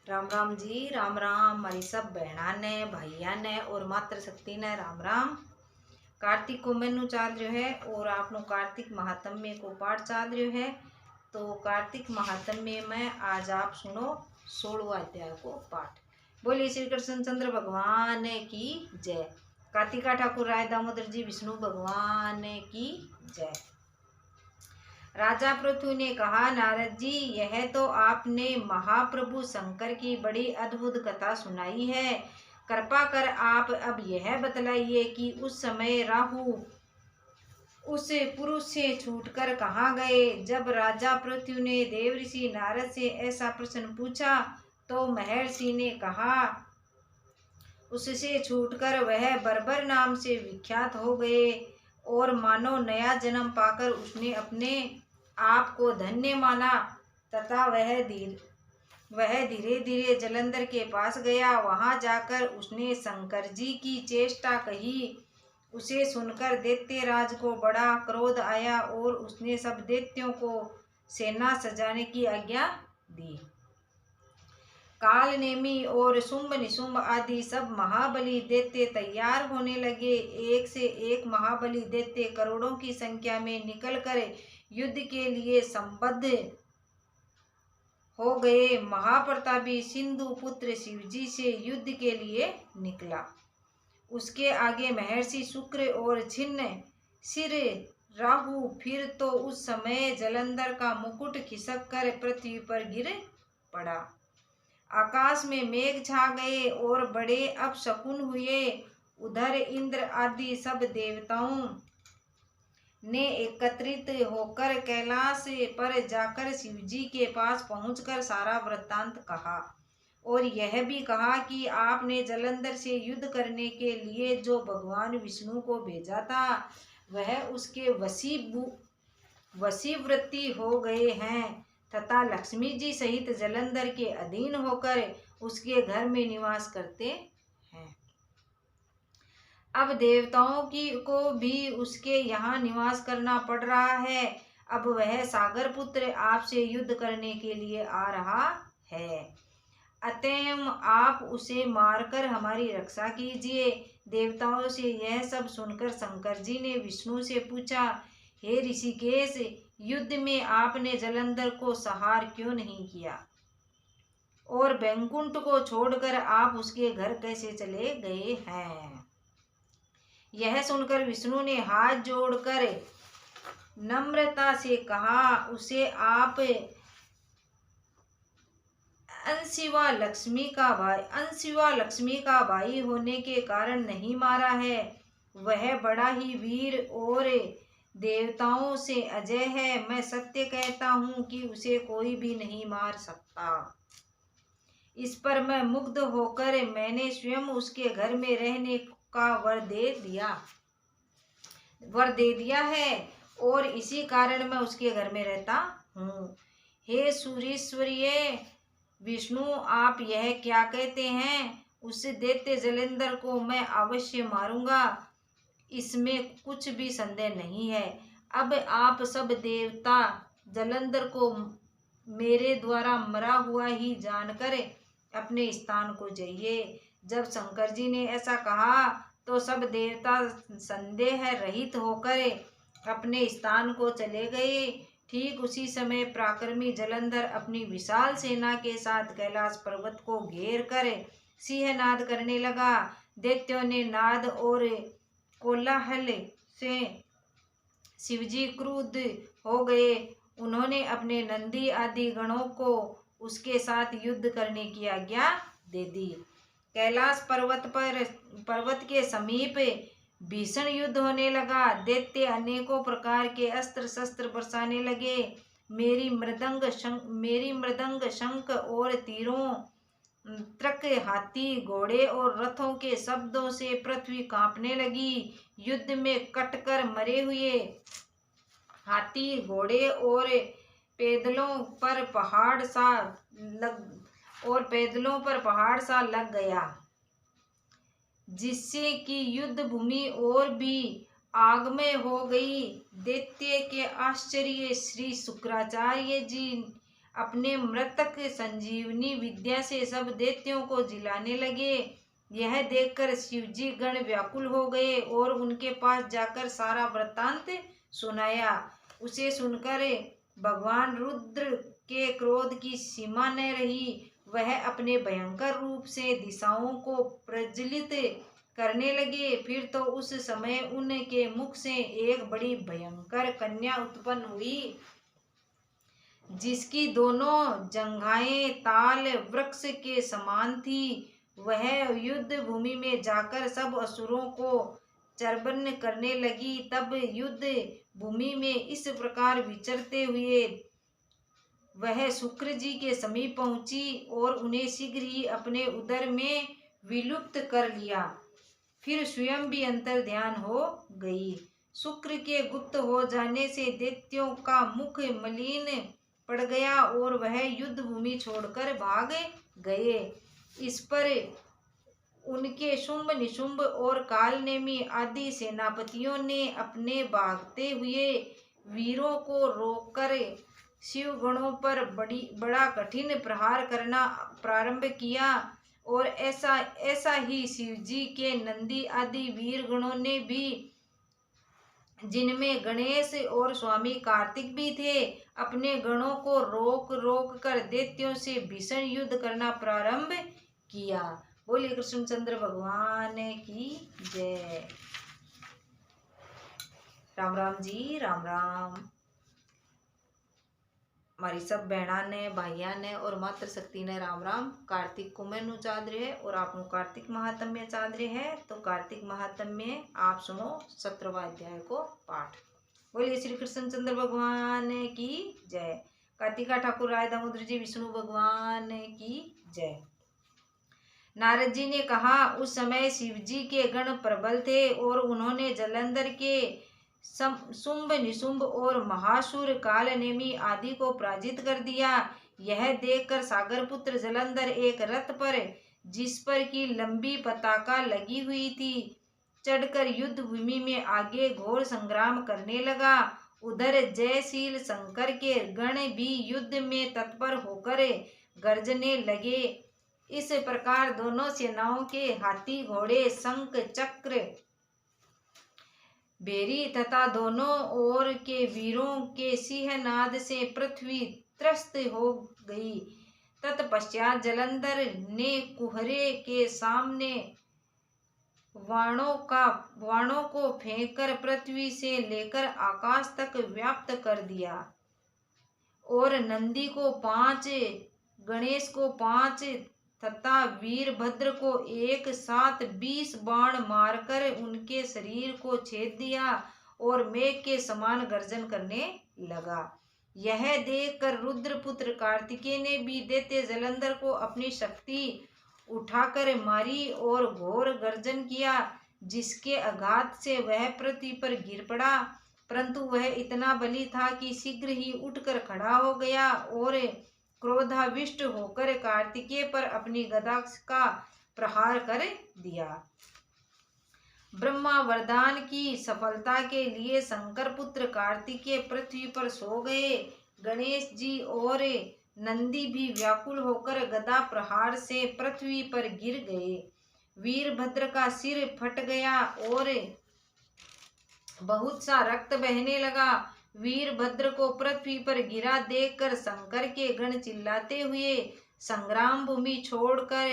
राम राम जी, राम राम। हमारी सब बहना ने, भाइया ने और मातृशक्ति ने राम राम। कार्तिक को मेनू चाल रहे है और आपनो कार्तिक महात्म्य को पाठ चाल रहे है। तो कार्तिक महात्म्य में आज आप सुनो 16वां अध्याय को पाठ। बोलिए श्री कृष्ण चंद्र भगवान की जय। कार्तिका ठाकुर राय दामोदर जी विष्णु भगवान की जय। राजा पृथु ने कहा, नारद जी, यह तो आपने महाप्रभु शंकर की बड़ी अद्भुत कथा सुनाई है। कृपा कर आप अब यह बतलाइए कि उस समय राहु उस पुरुष से छूटकर कहाँ गए। जब राजा पृथु ने देवऋषि नारद से ऐसा प्रश्न पूछा तो महर्षि ने कहा, उससे छूटकर वह बर्बर नाम से विख्यात हो गए और मानो नया जन्म पाकर उसने अपने आप को धन्य माना तथा वह धीरे धीरे जलंधर के पास गया। वहां जाकर उसने शंकर जी की चेष्टा कही। उसे सुनकर दैत्यराज को बड़ा क्रोध आया और उसने सब दैत्यों को सेना सजाने की आज्ञा दी। काल नेमी और शुंभ निशुंभ आदि सब महाबली दैत्य तैयार होने लगे। एक से एक महाबली दैत्य करोड़ों की संख्या में निकलकर युद्ध के लिए संबद्ध हो गए। महाप्रतापी सिंधु पुत्र शिवजी से युद्ध के लिए निकला। उसके आगे महर्षि शुक्र और छिन्न सिर राहु। फिर तो उस समय जलंधर का मुकुट खिसक कर पृथ्वी पर गिर पड़ा। आकाश में मेघ छा गए और बड़े अपशकुन हुए। उधर इंद्र आदि सब देवताओं ने एकत्रित होकर कैलाश पर जाकर शिवजी के पास पहुंचकर सारा वृत्तांत कहा और यह भी कहा कि आपने जलंधर से युद्ध करने के लिए जो भगवान विष्णु को भेजा था वह उसके वशीवृत्ति हो गए हैं तथा लक्ष्मी जी सहित जलंधर के अधीन होकर उसके घर में निवास करते हैं। अब देवताओं को भी उसके यहाँ निवास करना पड़ रहा है। अब वह सागर पुत्र आपसे युद्ध करने के लिए आ रहा है, अतएव आप उसे मारकर हमारी रक्षा कीजिए। देवताओं से यह सब सुनकर शंकर जी ने विष्णु से पूछा, हे ऋषिकेश, युद्ध में आपने जलंधर को संहार क्यों नहीं किया और बैकुंठ को छोड़कर आप उसके घर कैसे चले गए हैं। यह सुनकर विष्णु ने हाथ जोड़कर नम्रता से कहा, उसे आप अंशिवा लक्ष्मी का भाई होने के कारण नहीं मारा है। वह बड़ा ही वीर और देवताओं से अजय है। मैं सत्य कहता हूँ कि उसे कोई भी नहीं मार सकता। इस पर मैं मुग्ध होकर मैंने स्वयं उसके घर में रहने का वर दे दिया है और इसी कारण मैं उसके घर में रहता हूँ। हे सूरीश्वरीय विष्णु, आप यह क्या कहते हैं? उस दैत्य जलंधर को मैं अवश्य मारूंगा, इसमें कुछ भी संदेह नहीं है। अब आप सब देवता जलंधर को मेरे द्वारा मरा हुआ ही जानकर अपने स्थान को जाइए। जब शंकर जी ने ऐसा कहा तो सब देवता संदेह रहित होकर अपने स्थान को चले गए। ठीक उसी समय पराक्रमी जलंधर अपनी विशाल सेना के साथ कैलाश पर्वत को घेर कर सिंहनाद करने लगा। दैत्यों ने नाद और कोलाहल से शिवजी क्रुद्ध हो गए। उन्होंने अपने नंदी आदि गणों को उसके साथ युद्ध करने की आज्ञा दे दी। कैलाश पर्वत के समीप भीषण युद्ध होने लगा। दैत्य अनेकों प्रकार के अस्त्र शस्त्र बरसाने लगे। मेरी मृदंग शंख और तीरों, ट्रक, हाथी, घोड़े और रथों के शब्दों से पृथ्वी कांपने लगी। युद्ध में कटकर मरे हुए हाथी, घोड़े और पैदलों पर पहाड़ सा लग गया, जिससे कि युद्ध भूमि और भी आगमय हो गई। दैत्य के आश्चर्य श्री शुक्राचार्य जी अपने मृतक संजीवनी विद्या से सब दैत्यों को जिलाने लगे। यह देखकर शिवजी गण व्याकुल हो गए और उनके पास जाकर सारा वृत्तांत सुनाया। उसे सुनकर भगवान रुद्र के क्रोध की सीमा न रही। वह अपने भयंकर रूप से दिशाओं को प्रज्वलित करने लगे। फिर तो उस समय उनके मुख से एक बड़ी भयंकर कन्या उत्पन्न हुई, जिसकी दोनों जंघाएं ताल वृक्ष के समान थी। वह युद्ध भूमि में जाकर सब असुरों को चर्वण करने लगी। तब युद्ध भूमि में इस प्रकार विचरते हुए वह शुक्र जी के समीप पहुंची और उन्हें शीघ्र ही अपने उदर में विलुप्त कर लिया। फिर स्वयं भी अंतर ध्यान हो गई। शुक्र के गुप्त हो जाने से दैत्यों का मुख मलिन पड़ गया और वह युद्ध भूमि छोड़कर भाग गए। इस पर उनके शुंभ निशुंभ और कालनेमी आदि सेनापतियों ने अपने भागते हुए वीरों को रोककर शिव गणों पर बड़ा कठिन प्रहार करना प्रारंभ किया। और ऐसा ही शिवजी के नंदी आदि वीर गणों ने भी, जिनमें गणेश और स्वामी कार्तिक भी थे, अपने गणों को रोक रोक कर दैत्यों से भीषण युद्ध करना प्रारंभ किया। बोलिए कृष्णचंद्र भगवान की जय। राम राम जी, राम राम। हमारी सब बहना ने, भाइया ने और मातृ शक्ति ने राम राम। कार्तिक को मैनू चाद रहे है और आप कार्तिक महात्म्य चाद रहे है। तो कार्तिक महात्म्य आप सुनो 17वां अध्याय को पाठ। बोलिए श्री कृष्णचंद्र भगवान की जय। कार्तिका ठाकुर राय दामोदर जी विष्णु भगवान की जय। नारद जी ने कहा, उस समय शिवजी के गण प्रबल थे और उन्होंने जलंधर के शुंभ निशुंभ और महासुर कालनेमी आदि को पराजित कर दिया। यह देखकर सागर पुत्र जलंधर एक रथ पर, जिस पर की लंबी पताका लगी हुई थी, चढ़कर युद्ध भूमि में आगे घोर संग्राम करने लगा। उधर जयशील शंकर के गण भी युद्ध में तत्पर होकर गर्जने लगे। इस प्रकार दोनों सेनाओं के हाथी घोड़े शंख चक्र बेरी तथा दोनों ओर के वीरों के सिंहनाद से पृथ्वी त्रस्त हो गई। तत्पश्चात जलंधर ने कुहरे के सामने बाणों को फेंककर पृथ्वी से लेकर आकाश तक व्याप्त कर दिया और नंदी को 5, गणेश को 5 तथा वीरभद्र को एक साथ 20 बाण मारकर उनके शरीर को छेद दिया और मेघ के समान गर्जन करने लगा। यह देखकर रुद्रपुत्र कार्तिकेय ने भी दैत्य जलंधर को अपनी शक्ति उठाकर मारी और घोर गर्जन किया, जिसके आघात से वह पृथ्वी पर गिर पड़ा। परंतु वह इतना बली था कि शीघ्र ही उठकर खड़ा हो गया और क्रोधाविष्ट होकर कार्तिकेय पर अपनी गदा का प्रहार कर दिया। ब्रह्मा वरदान की सफलता के लिए शंकर पुत्र कार्तिकेय पृथ्वी पर सो गए। गणेश जी और नंदी भी व्याकुल होकर गदा प्रहार से पृथ्वी पर गिर गए। वीरभद्र का सिर फट गया और बहुत सा रक्त बहने लगा। वीरभद्र को पृथ्वी पर गिरा देखकर शंकर के गण चिल्लाते हुए संग्राम भूमि छोड़कर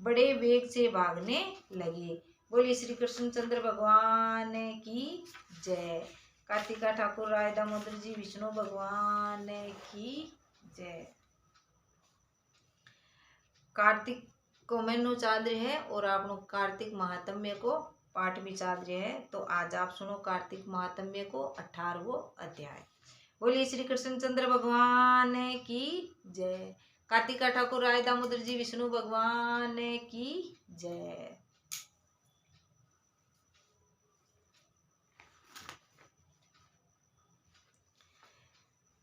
बड़े वेग से भागने लगे। बोलिए श्री कृष्णचंद्र भगवान की जय। कार्तिका ठाकुर राय दामोदर जी विष्णु भगवान की जय। कार्तिक को मैनू चाद रहे है और आप लोग कार्तिक महात्म्य को पाठ भी चाद रहे हैं। तो आज आप सुनो कार्तिक महात्म्य को 18वां अध्याय। बोलिए श्री कृष्णचंद्र भगवान की जय। कार्तिका ठाकुर राय दामोदर जी विष्णु भगवान की जय।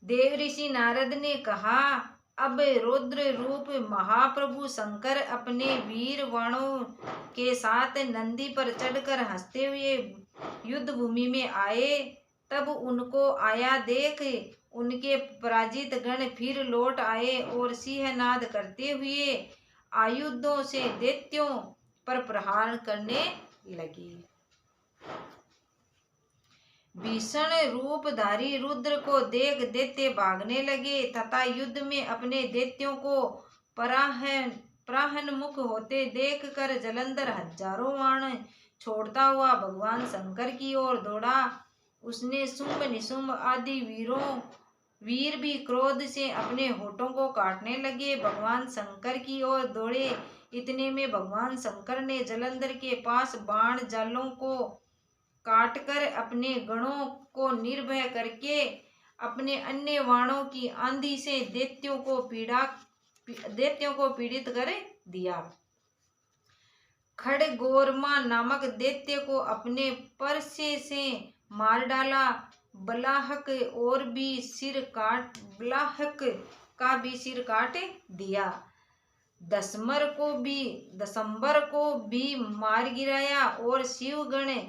देव ऋषि नारद ने कहा, अब रुद्र रूप महाप्रभु शंकर अपने वीर बाणों के साथ नंदी पर चढ़कर हंसते हुए युद्ध भूमि में आए। तब उनको आया देख उनके पराजित गण फिर लौट आए और सिंहनाद करते हुए आयुधों से दैत्यों पर प्रहार करने लगे। भीषण रूपधारी रुद्र को देख दैत्य भागने लगे तथा युद्ध में अपने दैत्यों को पराहनमुख होते देखकर जलंधर हजारों बाण छोड़ता हुआ भगवान शंकर की ओर दौड़ा। उसने शुंभ निशुंभ आदि वीर भी क्रोध से अपने होठों को काटने लगे, भगवान शंकर की ओर दौड़े। इतने में भगवान शंकर ने जलंधर के पास बाण जालों को काटकर अपने गणों को निर्भय करके अपने अन्य बाणों की आंधी से दैत्यों को पीड़ित कर दिया। खड़गोरमा नामक दैत्य को अपने परसे से मार डाला। बलाहक का भी सिर काट दिया। दसंबर को भी मार गिराया और शिवगण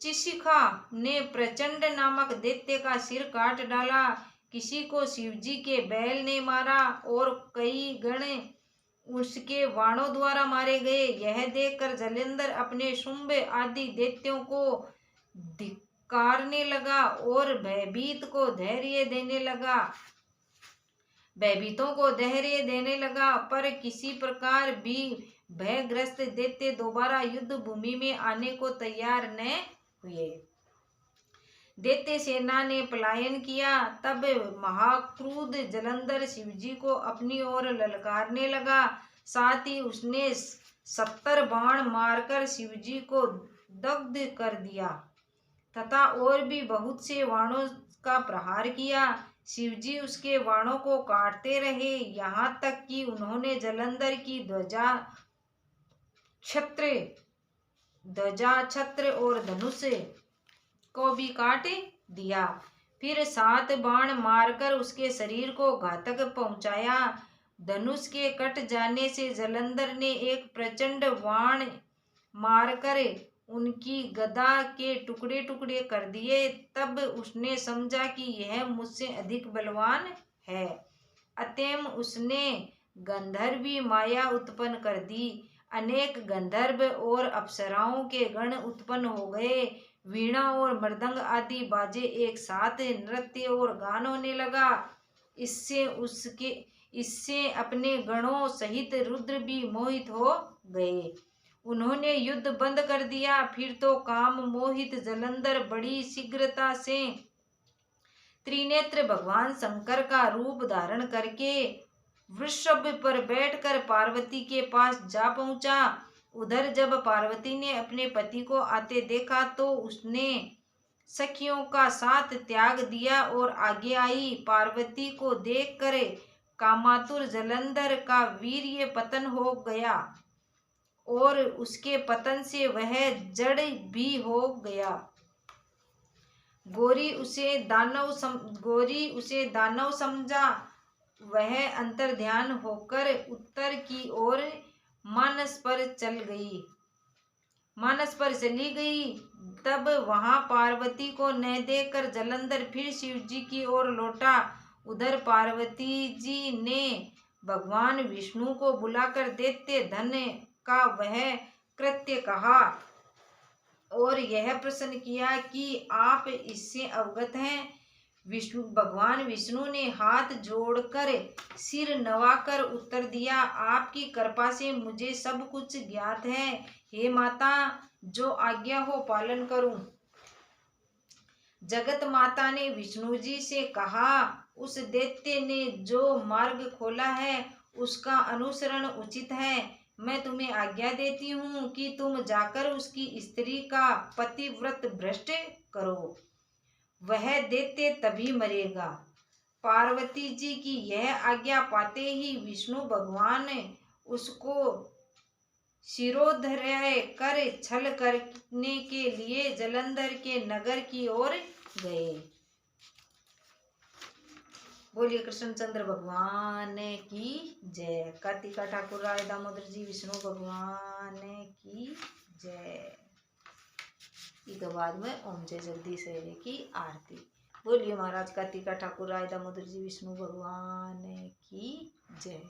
चिशिखा ने प्रचंड नामक दैत्य का सिर काट डाला। किसी को शिवजी के बैल ने मारा और कई गण उसके बाणों द्वारा मारे गए। यह देखकर जलंधर अपने शुंभ आदि दैत्यों को धिक्कारने लगा और भयभीतों को धैर्य देने लगा, पर किसी प्रकार भी भयग्रस्त दैत्य दोबारा युद्ध भूमि में आने को तैयार न हुए। दैत्य सेना ने पलायन किया। तब महाक्रुद्ध जलंधर शिवजी को अपनी ओर ललकारने लगा। साथ ही उसने 70 बाण मारकर शिवजी को दग्ध कर दिया तथा और भी बहुत से बाणों का प्रहार किया। शिवजी उसके बाणों को काटते रहे, यहाँ तक कि उन्होंने जलंधर की ध्वजा, छत्र और धनुष को भी काट दिया। फिर 7 बाण मारकर उसके शरीर को घातक पहुंचाया। धनुष के कट जाने से जलंधर ने एक प्रचंड बाण मारकर उनकी गदा के टुकड़े टुकड़े कर दिए। तब उसने समझा कि यह मुझसे अधिक बलवान है, अतएव उसने गंधर्वी माया उत्पन्न कर दी। अनेक गंधर्व और अप्सराओं के गण उत्पन्न हो गए। वीणा और मृदंग आदि बाजे एक साथ नृत्य और गान होने लगा। इससे अपने गणों सहित रुद्र भी मोहित हो गए। उन्होंने युद्ध बंद कर दिया। फिर तो काम मोहित जलंधर बड़ी शीघ्रता से त्रिनेत्र भगवान शंकर का रूप धारण करके वृषभ पर बैठकर पार्वती के पास जा पहुंचा। उधर जब पार्वती ने अपने पति को आते देखा तो उसने सखियों का साथ त्याग दिया और आगे आई। पार्वती को देखकर कामातुर जलंधर का वीर्य पतन हो गया और उसके पतन से वह जड़ भी हो गया। गौरी उसे दानव समझा। वह अंतर्ध्यान होकर उत्तर की ओर मानस पर चली गई। तब वहां पार्वती को न देखकर जलंधर फिर शिवजी की ओर लौटा। उधर पार्वती जी ने भगवान विष्णु को बुलाकर दैत्य धन का वह कृत्य कहा और यह प्रश्न किया कि आप इससे अवगत हैं। भगवान विष्णु ने हाथ जोड़कर सिर नवाकर उत्तर दिया, आपकी कृपा से मुझे सब कुछ ज्ञात है। हे माता, जो आज्ञा हो पालन करूं। जगत माता ने विष्णु जी से कहा, उस दैत्य ने जो मार्ग खोला है उसका अनुसरण उचित है। मैं तुम्हें आज्ञा देती हूँ कि तुम जाकर उसकी स्त्री का पतिव्रत भ्रष्ट करो, वह दैत्य तभी मरेगा। पार्वती जी की यह आज्ञा पाते ही विष्णु भगवान उसको शिरोधार्य कर छल करने के लिए जलंधर के नगर की ओर गए। बोलिए कृष्णचंद्र भगवान की जय। कार्तिका ठाकुर राय दामोदर जी विष्णु भगवान की जय। इसके बाद में ओम जय जगदीश हरे की आरती। बोलिए महाराज कार्तिका ठाकुर राय दामोदर जी विष्णु भगवान की जय।